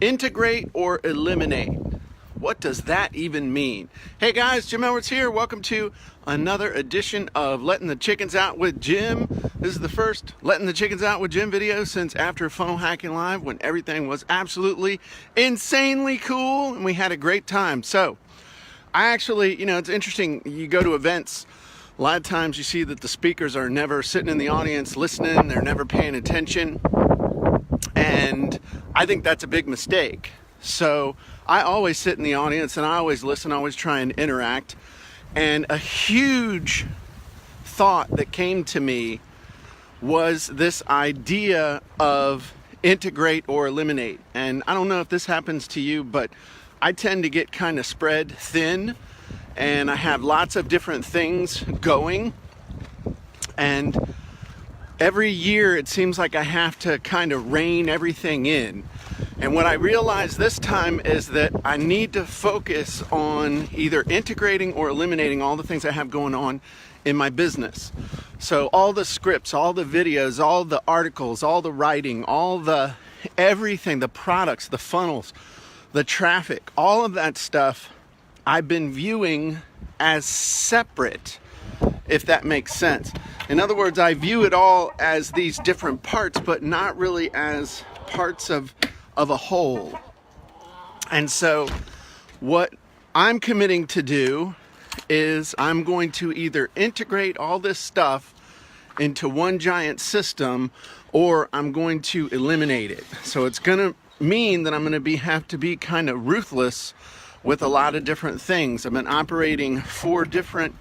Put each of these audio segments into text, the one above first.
Integrate or eliminate? What does that even mean? Hey guys, Jim Edwards here. Welcome to another edition of Letting the Chickens Out with Jim. This is the first Letting the Chickens Out with Jim video since after Funnel Hacking Live, when everything was absolutely insanely cool and we had a great time. So I actually, it's interesting. You go to events, a lot of times you see that the speakers are never sitting in the audience listening. They're never paying attention. And I think that's a big mistake. So I always sit in the audience and I always listen, I always try and interact. And a huge thought that came to me was this idea of integrate or eliminate. And I don't know if this happens to you, but I tend to get kind of spread thin and I have lots of different things going. And every year it seems like I have to kind of rein everything in. And what I realized this time is that I need to focus on either integrating or eliminating all the things I have going on in my business. So all the scripts, all the videos, all the articles, all the writing, all the everything, the products, the funnels, the traffic, all of that stuff I've been viewing as separate, if that makes sense. In other words, I view it all as these different parts, but not really as parts of a whole. And so what I'm committing to do is I'm going to either integrate all this stuff into one giant system, or I'm going to eliminate it. So it's going to mean that I'm going to have to be kind of ruthless with a lot of different things. I've been operating 4 different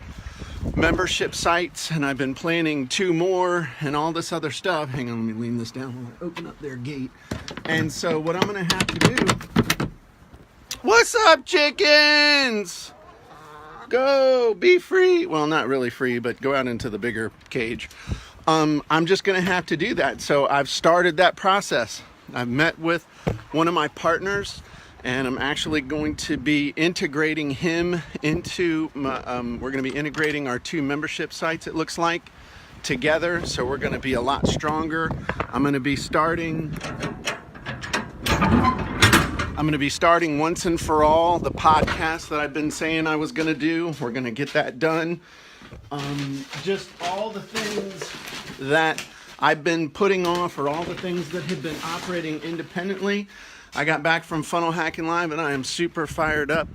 membership sites and I've been planning 2 more and all this other stuff. Hang on, let me lean this down while I open up their gate. And so what I'm going to have to do, what's up chickens? Go, be free. Well, not really free, but go out into the bigger cage. I'm just going to have to do that. So I've started that process. I've met with one of my partners and I'm actually going to be integrating him into my, we're going to be integrating our 2 membership sites, it looks like, together. So we're going to be a lot stronger. I'm going to be starting once and for all the podcast that I've been saying I was going to do. We're going to get that done. Just all the things that I've been putting off, or all the things that have been operating independently. I got back from Funnel Hacking Live and I am super fired up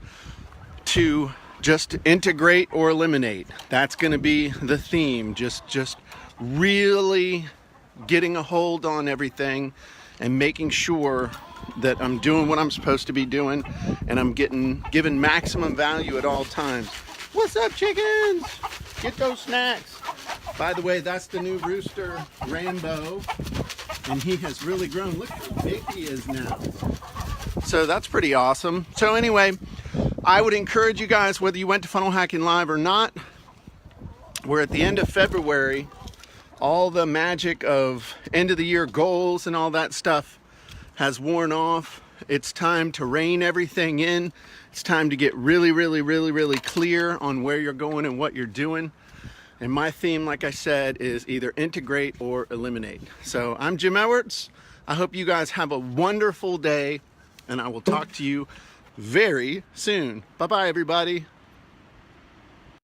to just integrate or eliminate. That's going to be the theme. Just really getting a hold on everything and making sure that I'm doing what I'm supposed to be doing and I'm given maximum value at all times. What's up, chickens? Get those snacks. By the way, that's the new rooster, Rainbow, and he has really grown. Look how big he is now. So that's pretty awesome. So anyway, I would encourage you guys, whether you went to Funnel Hacking Live or not, we're at the end of February. All the magic of end of the year goals and all that stuff has worn off. It's time to rein everything in. It's time to get really clear on where you're going and what you're doing. And my theme, like I said, is either integrate or eliminate. So I'm Jim Edwards. I hope you guys have a wonderful day and I will talk to you very soon. Bye-bye, everybody.